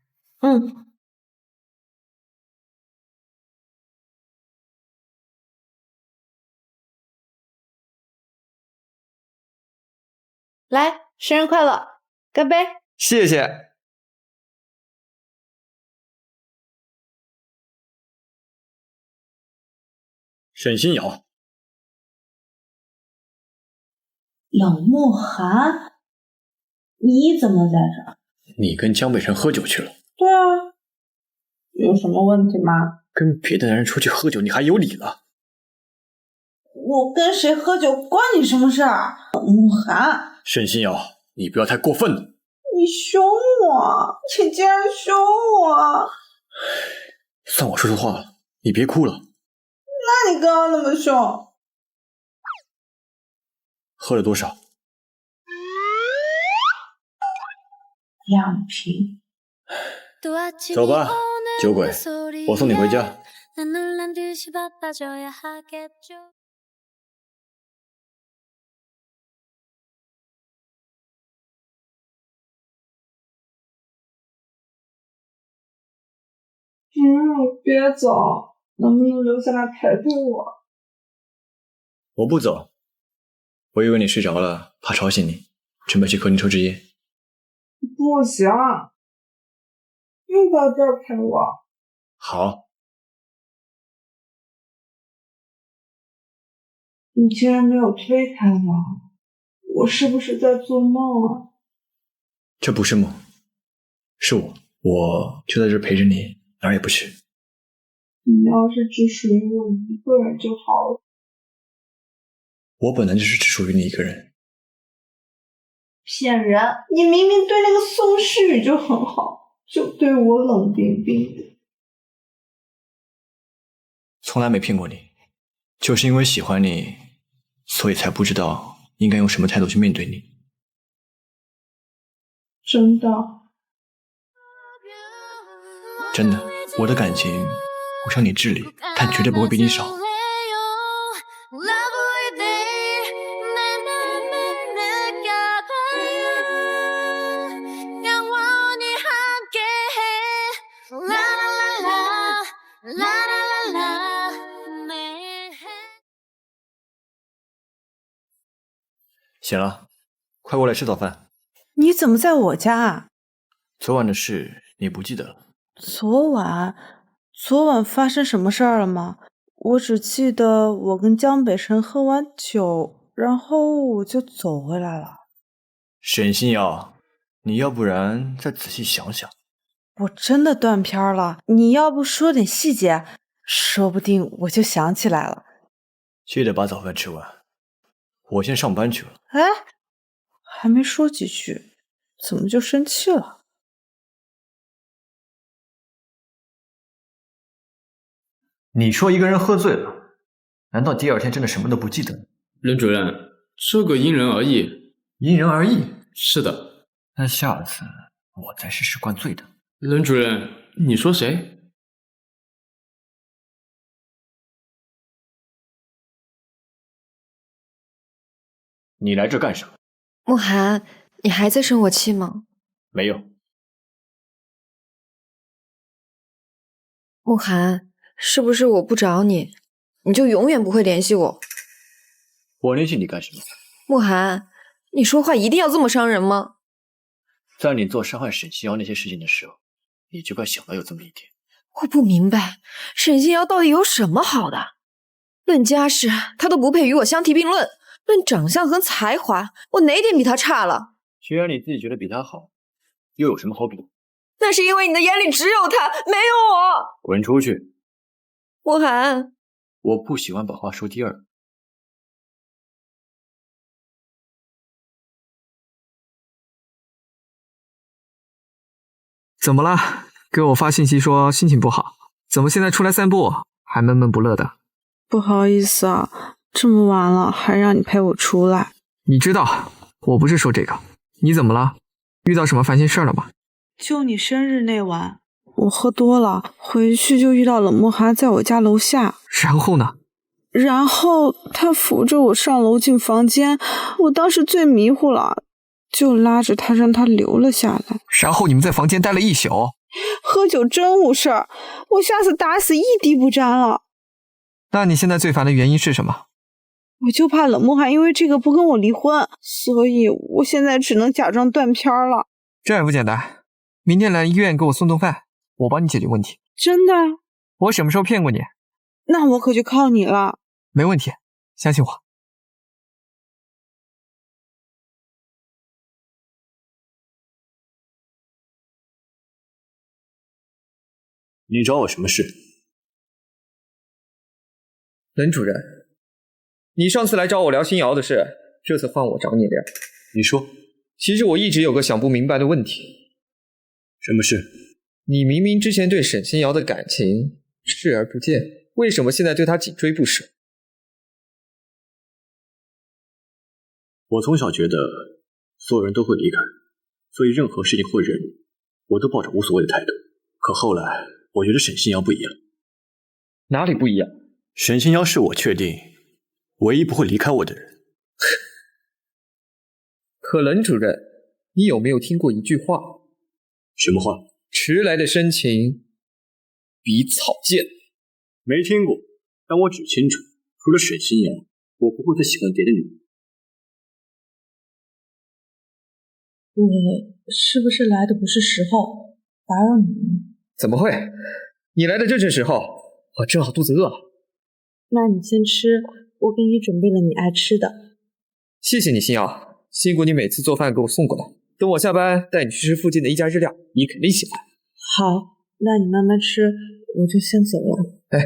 来，生日快乐，干杯！谢谢。沈星瑶，冷慕寒，你怎么在这儿？你跟江北辰喝酒去了？对啊，有什么问题吗？跟别的男人出去喝酒，你还有理了？我跟谁喝酒关你什么事儿？冷慕寒，沈星瑶，你不要太过分了。你凶我，你竟然凶我！算我说错话了，你别哭了。你刚刚那么凶？喝了多少？2瓶。走吧，酒鬼，我送你回家。别走，能不能留下来陪陪我？我不走，我以为你睡着了，怕吵醒你，准备去客厅抽支烟。不行，又到这儿陪我。好。你竟然没有推开我，我是不是在做梦啊？这不是梦，是我就在这儿陪着你，哪儿也不去。你要是只属于我一个人就好了。我本来就是只属于你一个人。骗人！你明明对那个宋诗雨就很好，就对我冷冰冰的。从来没骗过你，就是因为喜欢你，所以才不知道应该用什么态度去面对你。真的？真的，我的感情我向你致力，但绝对不会比你少。醒了，快过来吃早饭。你怎么在我家啊？昨晚的事你不记得了？昨晚发生什么事儿了吗？我只记得我跟江北辰喝完酒，然后我就走回来了。沈星瑶，你要不然再仔细想想。我真的断片了，你要不说点细节，说不定我就想起来了。记得把早饭吃完，我先上班去了。哎，还没说几句，怎么就生气了？你说一个人喝醉了，难道第二天真的什么都不记得？任主任，这个因人而异。因人而异？是的。那下次我再试试灌醉的。任主任，你说谁？你来这干什么？慕寒，你还在生我气吗？没有。慕寒，是不是我不找你，你就永远不会联系我？我联系你干什么？慕寒，你说话一定要这么伤人吗？在你做伤害沈西瑶那些事情的时候，你就该想到有这么一天。我不明白，沈西瑶到底有什么好的？论家世，她都不配与我相提并论；论长相和才华，我哪点比她差了？既然你自己觉得比她好，又有什么好比？那是因为你的眼里只有她，没有我。滚出去！慕寒，我不喜欢把话说第二。怎么了？给我发信息说心情不好，怎么现在出来散步还闷闷不乐的？不好意思啊，这么晚了还让你陪我出来。你知道我不是说这个，你怎么了？遇到什么烦心事了吗？就你生日那晚，我喝多了，回去就遇到冷漠寒在我家楼下。然后呢？然后他扶着我上楼进房间，我当时最迷糊了，就拉着他让他留了下来。然后你们在房间待了一宿？喝酒真误事儿，我下次打死一滴不沾了。那你现在最烦的原因是什么？我就怕冷漠寒因为这个不跟我离婚，所以我现在只能假装断片了。这也不简单，明天来医院给我送顿饭，我帮你解决问题。真的？我什么时候骗过你？那我可就靠你了。没问题，相信我。你找我什么事？任主任，你上次来找我聊新瑶的事，这次换我找你聊。你说。其实我一直有个想不明白的问题。什么事？你明明之前对沈新瑶的感情视而不见，为什么现在对他紧追不舍？我从小觉得所有人都会离开，所以任何事情或人，我都抱着无所谓的态度。可后来，我觉得沈星瑶不一样。哪里不一样？沈星瑶是我确定唯一不会离开我的人。可冷主任，你有没有听过一句话？什么话？迟来的深情比草贱。没听过，但我只清楚，除了沈星瑶，我不会再喜欢别的女人。我是不是来的不是时候，打扰你了？怎么会？你来的正是时候，我正好肚子饿。那你先吃，我给你准备了你爱吃的。谢谢你，星瑶，辛苦你每次做饭给我送过来。等我下班带你去吃附近的一家日料，你肯定喜欢。好，那你慢慢吃，我就先走了。哎，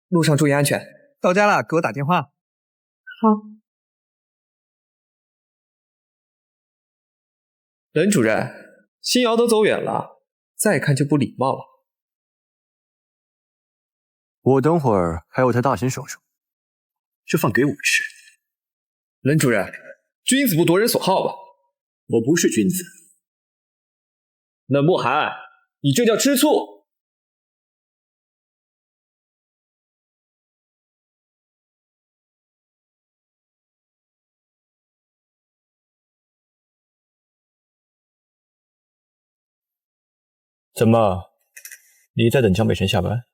路上注意安全。到家了给我打电话。好。冷主任，星瑶都走远了，再看就不礼貌了。我等会儿还有台大型手术，这饭给我吃。冷主任，君子不夺人所好吧？我不是君子。冷慕寒，你这叫吃醋。怎么，你在等江北辰下班？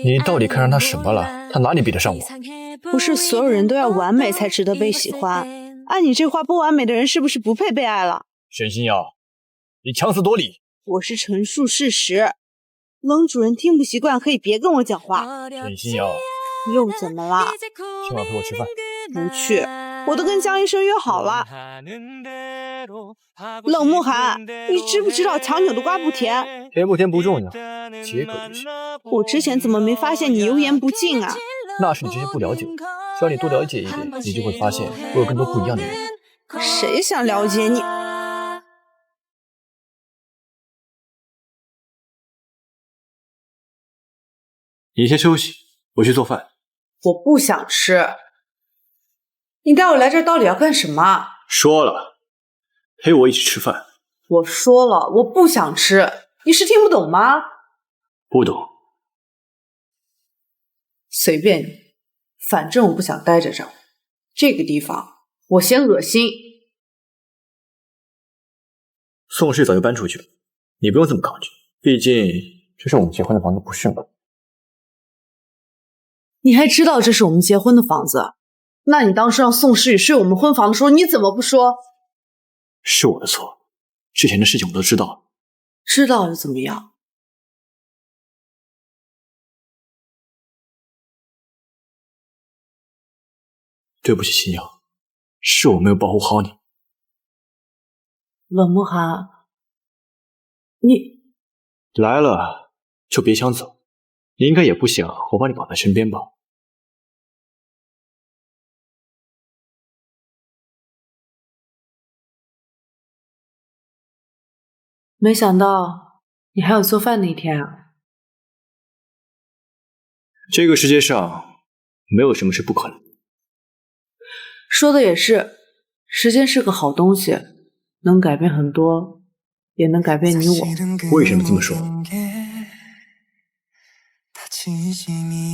你到底看上他什么了？他哪里比得上我？不是所有人都要完美才值得被喜欢。按你这话，不完美的人是不是不配被爱了？沈星瑶，你强词夺理。我是陈述事实。冷主任听不习惯，可以别跟我讲话。沈星瑶，又怎么了？今晚陪我吃饭。不去，我都跟江医生约好了。冷慕寒，你知不知道强扭的瓜不甜？甜不甜不重要，结果就行。我之前怎么没发现你油盐不进啊？那是你之前不了解我，只要你多了解一点，你就会发现我有更多不一样的人。谁想了解你？你先休息，我去做饭。我不想吃。你带我来这儿到底要干什么？说了，陪我一起吃饭。我说了，我不想吃。你是听不懂吗？不懂。随便你，反正我不想待在这儿。这个地方我嫌恶心。宋氏早就搬出去了，你不用这么抗拒，毕竟这是我们结婚的房子，不是吗？你还知道这是我们结婚的房子？那你当初让宋诗雨睡我们婚房的时候，你怎么不说？是我的错，之前的事情我都知道了。知道又怎么样？对不起，星瑶，是我没有保护好你。冷慕寒，你来了就别想走，你应该也不想我把你绑在身边吧？没想到你还有做饭那一天啊！这个世界上没有什么是不可能。说的也是，时间是个好东西，能改变很多，也能改变你我。为什么这么说？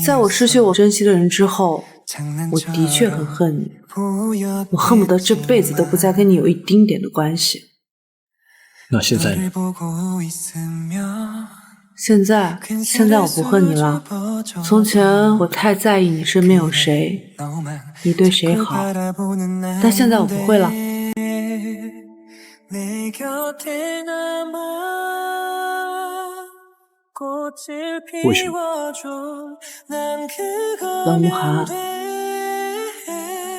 在我失去我珍惜的人之后，我的确很恨你，我恨不得这辈子都不再跟你有一丁点的关系。那现在呢？现在我不恨你了。从前我太在意你身边有谁，你对谁好，但现在我不会了。为什么？冷慕寒，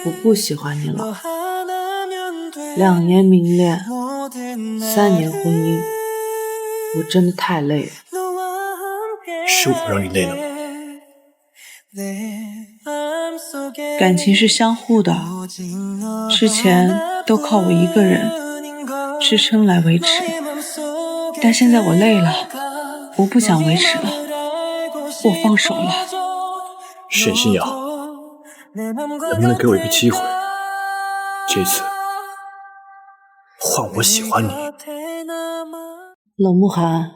我不喜欢你了。2年明恋，3年婚姻，我真的太累了。是我让你累了吗？感情是相互的，之前都靠我一个人支撑来维持，但现在我累了，我不想维持了。我放手了。沈星瑶，能不能给我一个机会？这次换我喜欢你。冷慕寒，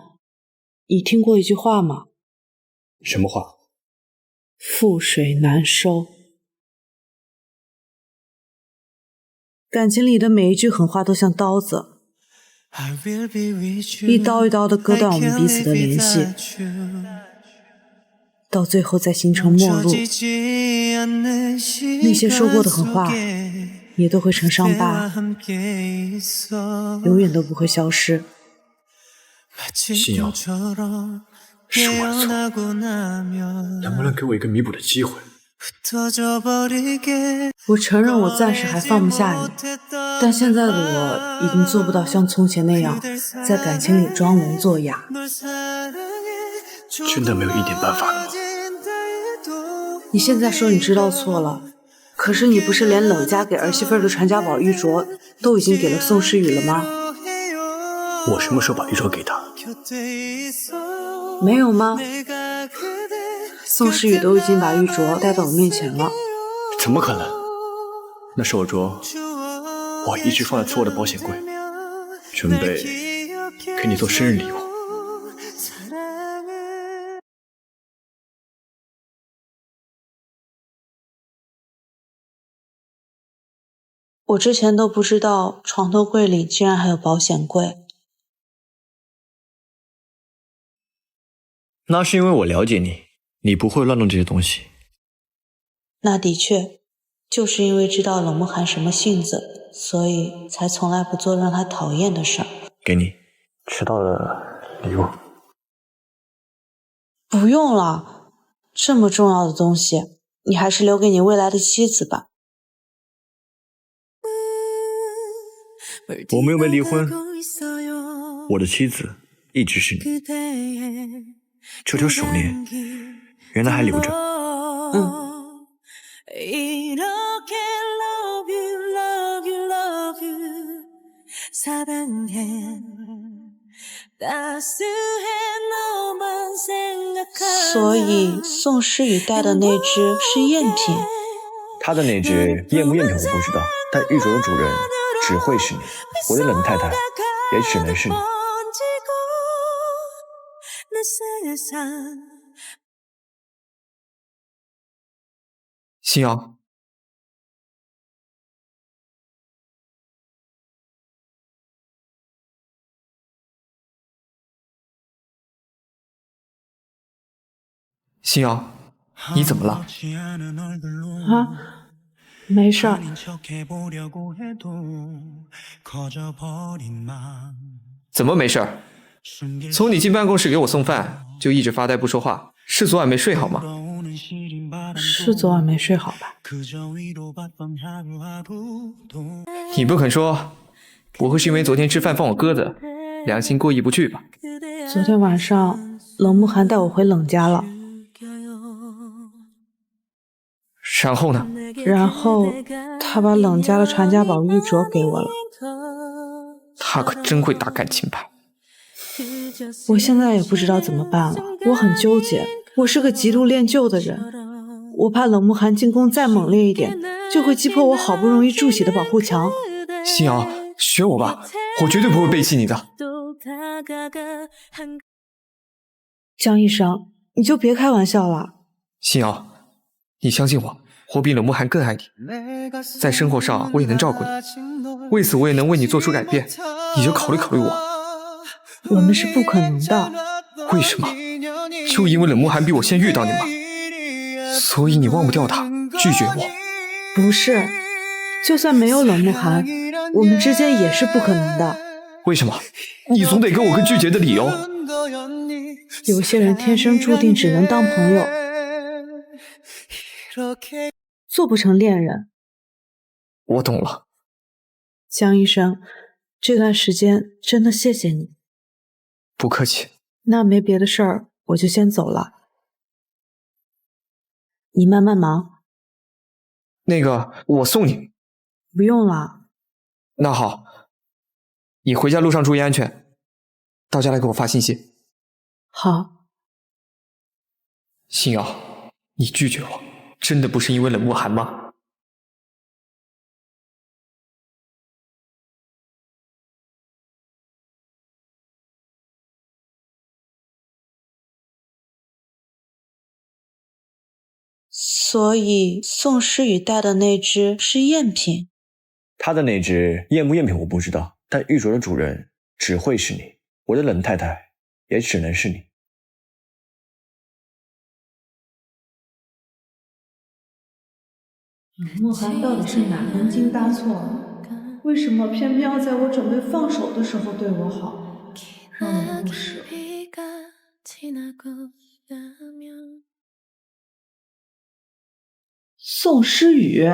你听过一句话吗？什么话？覆水难收。感情里的每一句狠话都像刀子，一刀一刀地割断我们彼此的联系，到最后再形成陌路。那些说过的狠话也都会成伤疤，永远都不会消失。星瑶，是我的错，能不能给我一个弥补的机会？我承认我暂时还放不下你，但现在的我已经做不到像从前那样在感情里装聋作哑。真的没有一点办法了吗？你现在说你知道错了，可是你不是连冷家给儿媳妇的传家宝玉镯都已经给了宋诗雨了吗？我什么时候把玉镯给他？没有吗？宋诗雨都已经把玉镯带到我面前了。怎么可能？那手镯我一直放在错的保险柜，准备给你做生日礼物。我之前都不知道床头柜里竟然还有保险柜。那是因为我了解你，你不会乱弄这些东西。那的确，就是因为知道冷慕寒什么性子，所以才从来不做让他讨厌的事儿。给你迟到的礼物。不用了，这么重要的东西，你还是留给你未来的妻子吧。我们又没离婚，我的妻子一直是你。这条手链原来还留着。所以宋诗雨戴的那只是赝品。他的那只赝不赝品我不知道，但玉镯的主人只会是你，我的冷太太也只能是你。星瑶，星瑶，你怎么了？啊，没事儿。怎么没事儿？从你进办公室给我送饭，就一直发呆不说话，是昨晚没睡好吗？是昨晚没睡好吧？你不肯说，不会是因为昨天吃饭放我鸽子，良心过意不去吧？昨天晚上冷慕寒带我回冷家了。然后呢？然后他把冷家的传家宝玉镯给我了。他可真会打感情牌。我现在也不知道怎么办了，我很纠结。我是个极度恋旧的人，我怕冷慕寒进攻再猛烈一点，就会击破我好不容易筑起的保护墙。星瑶，学我吧，我绝对不会背弃你的。江医生，你就别开玩笑了。星瑶，你相信我，我比冷慕寒更爱你，在生活上我也能照顾你，为此我也能为你做出改变，你就考虑考虑我。我们是不可能的。为什么？就因为冷慕寒比我先遇到你吗？所以你忘不掉他，拒绝我？不是，就算没有冷慕寒，我们之间也是不可能的。为什么？你总得给我个拒绝的理由。有些人天生注定只能当朋友，做不成恋人。我懂了。江医生，这段时间真的谢谢你。不客气。那没别的事儿，我就先走了。你慢慢忙。那个，我送你。不用了。那好，你回家路上注意安全，到家来给我发信息。好。星瑶，你拒绝我，真的不是因为冷慕寒吗？所以宋诗雨带的那只是赝品。他的那只赝不赝品我不知道，但玉镯的主人只会是你，我的冷太太也只能是你。冷慕寒到底是哪根筋搭错了？为什么偏偏要在我准备放手的时候对我好，让我不舍？宋诗雨，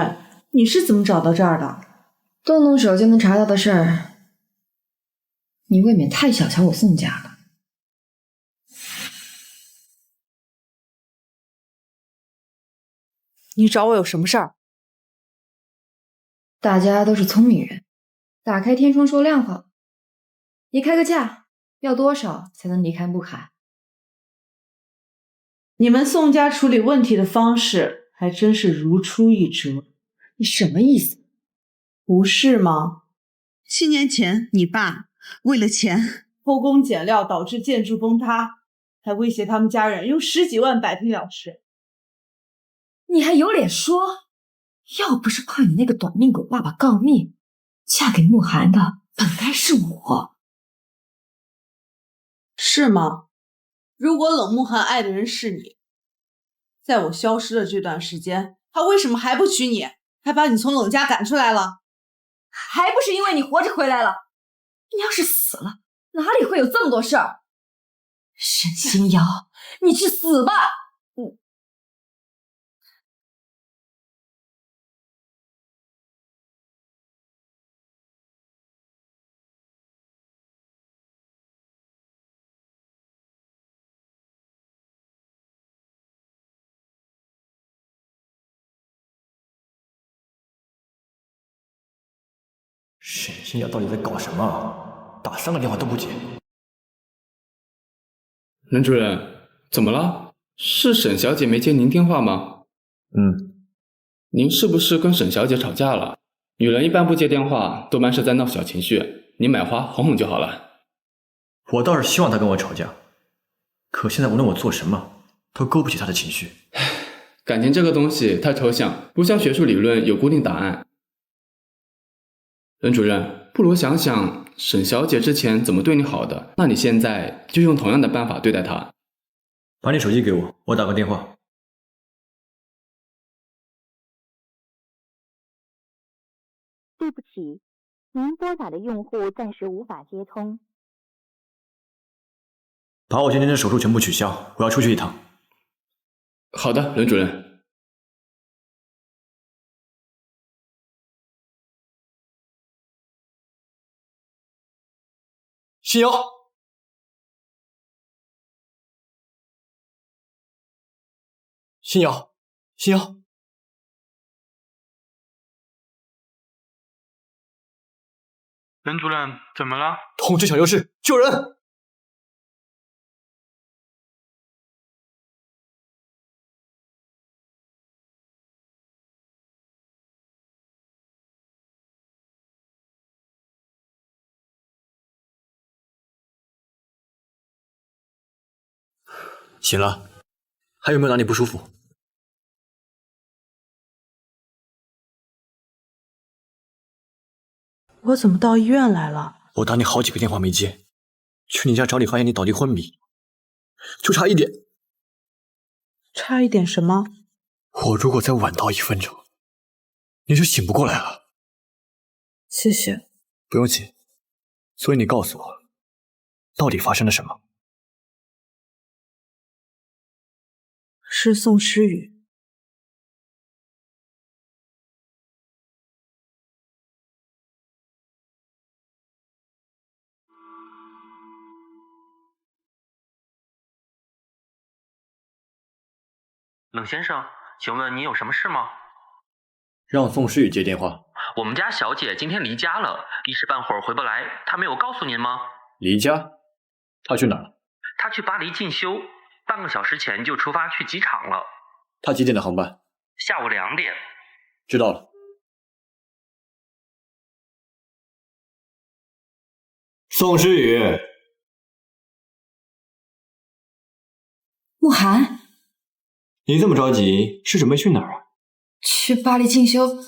你是怎么找到这儿的？动动手就能查到的事儿，你未免太小瞧我宋家了。你找我有什么事儿？大家都是聪明人，打开天窗说亮话。你开个价，要多少才能离开穆海？你们宋家处理问题的方式还真是如出一辙。你什么意思？不是吗？7年前，你爸为了钱偷工减料，导致建筑崩塌，还威胁他们家人用10几万摆平了事。你还有脸说？要不是怕你那个短命狗爸爸告密，嫁给慕寒的本该是我。是吗？如果冷慕寒爱的人是你，在我消失的这段时间，他为什么还不娶你，还把你从冷家赶出来了？还不是因为你活着回来了。你要是死了，哪里会有这么多事儿？沈星瑶，你去死吧！沈星瑶到底在搞什么？打3个电话都不接。任主任，怎么了？是沈小姐没接您电话吗？您是不是跟沈小姐吵架了？女人一般不接电话，多半是在闹小情绪，你买花哄哄就好了。我倒是希望她跟我吵架，可现在无论我做什么，都勾不起她的情绪。感情这个东西太抽象，不像学术理论有固定答案。任主任，不如想想沈小姐之前怎么对你好的，那你现在就用同样的办法对待她。把你手机给我，我打个电话。对不起，您拨打的用户暂时无法接通。把我今天的手术全部取消，我要出去一趟。好的，任主任。星瑶，星瑶，星瑶，任主任，怎么了？通知小优室，救人！醒了，还有没有哪里不舒服？我怎么到医院来了？我打你好几个电话没接，去你家找你发现你倒地昏迷，就差一点。差一点什么？我如果再晚到1分钟，你就醒不过来了。谢谢。不用紧。所以你告诉我，到底发生了什么？是宋诗雨。冷先生，请问您有什么事吗？让宋诗雨接电话。我们家小姐今天离家了，一时半会儿回不来，她没有告诉您吗？离家？她去哪儿了？她去巴黎进修，半个小时前就出发去机场了。他几点的航班？下午2点。知道了。宋诗雨，慕寒，你这么着急，是准备去哪儿啊？去巴黎进修，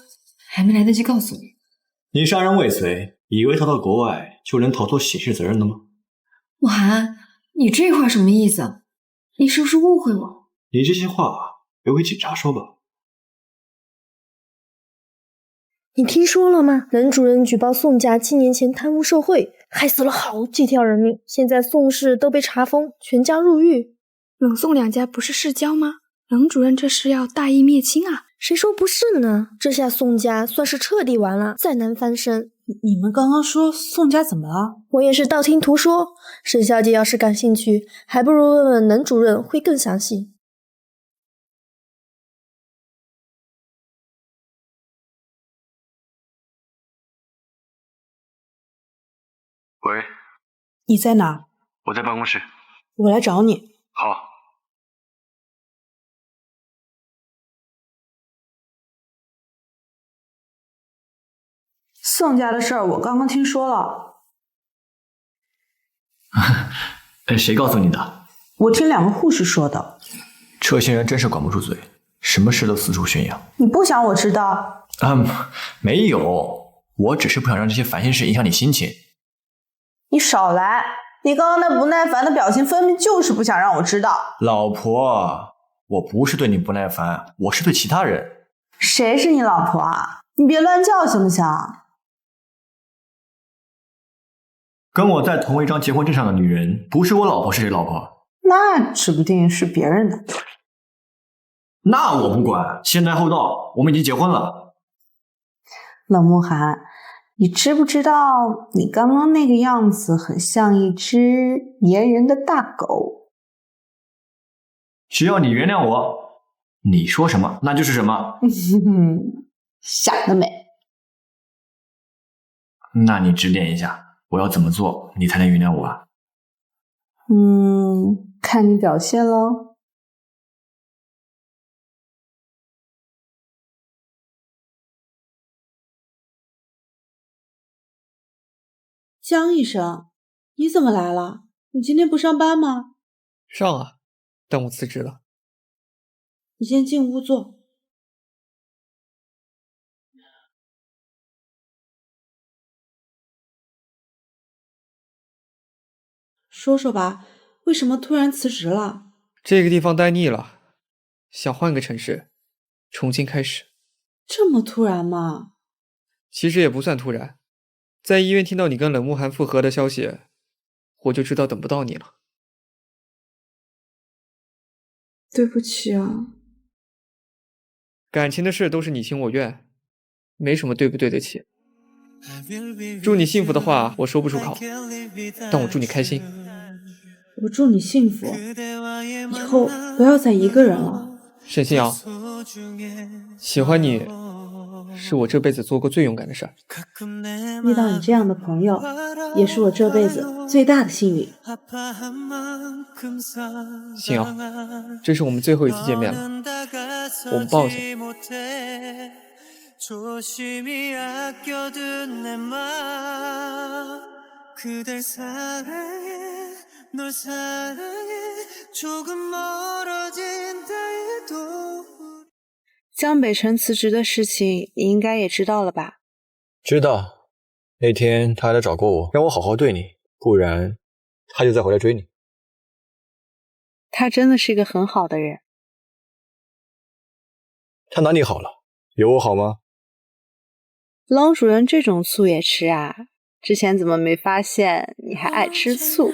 还没来得及告诉你。你杀人未遂，以为逃到国外就能逃脱刑事责任了吗？慕寒，你这话什么意思？你是不是误会我？你这些话留给警察说吧。你听说了吗？冷主任举报宋家7年前贪污受贿，害死了好几条人命，现在宋氏都被查封，全家入狱。冷宋两家不是世交吗？冷主任这是要大义灭亲啊？谁说不是呢？这下宋家算是彻底完了，再难翻身。你们刚刚说宋家怎么了？我也是道听途说，沈小姐要是感兴趣，还不如问问冷主任会更详细。喂，你在哪？我在办公室。我来找你。好。宋家的事儿我刚刚听说了。谁告诉你的？我听2个护士说的。这些人真是管不住嘴，什么事都四处宣扬。你不想我知道？没有，我只是不想让这些烦心事影响你心情。你少来！你刚刚那不耐烦的表情，分明就是不想让我知道。老婆，我不是对你不耐烦，我是对其他人。谁是你老婆啊？你别乱叫行不行？跟我在同一张结婚证上的女人，不是我老婆是谁老婆？那指不定是别人的。那我不管，先来后到，我们已经结婚了。冷慕寒，你知不知道你刚刚那个样子很像一只粘人的大狗？只要你原谅我，你说什么那就是什么。想得美。那你指点一下，我要怎么做你才能原谅我啊？看你表现咯。江医生，你怎么来了？你今天不上班吗？上啊，但我辞职了。你先进屋坐。说说吧，为什么突然辞职了？这个地方待腻了，想换个城市，重新开始。这么突然吗？其实也不算突然。在医院听到你跟冷慕寒复合的消息，我就知道等不到你了。对不起啊。感情的事都是你情我愿，没什么对不对得起。祝你幸福的话我说不出口，但我祝你开心。我祝你幸福，以后不要再一个人了。沈新瑶，喜欢你是我这辈子做过最勇敢的事儿。遇到你这样的朋友，也是我这辈子最大的幸运。新瑶，这是我们最后一次见面了，我们抱一下。江北辰辞职的事情，你应该也知道了吧？知道，那天他还来找过我，让我好好对你，不然他就再回来追你。他真的是一个很好的人。他哪里好了？有我好吗？冷主任这种醋也吃啊？之前怎么没发现你还爱吃醋？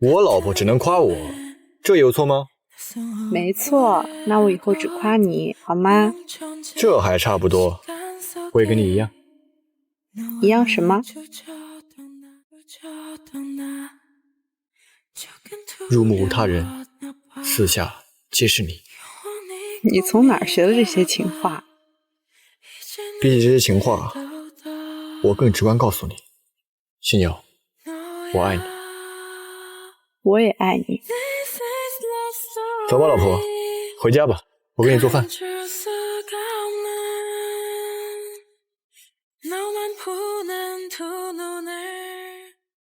我老婆只能夸我，这有错吗？没错，那我以后只夸你好吗？这还差不多，我也跟你一样。一样什么？入目无他人，四下皆是你。你从哪儿学的这些情话？比起这些情话，我更直观告诉你，心瑶，我爱你。我也爱你。走吧，老婆，回家吧，我给你做饭。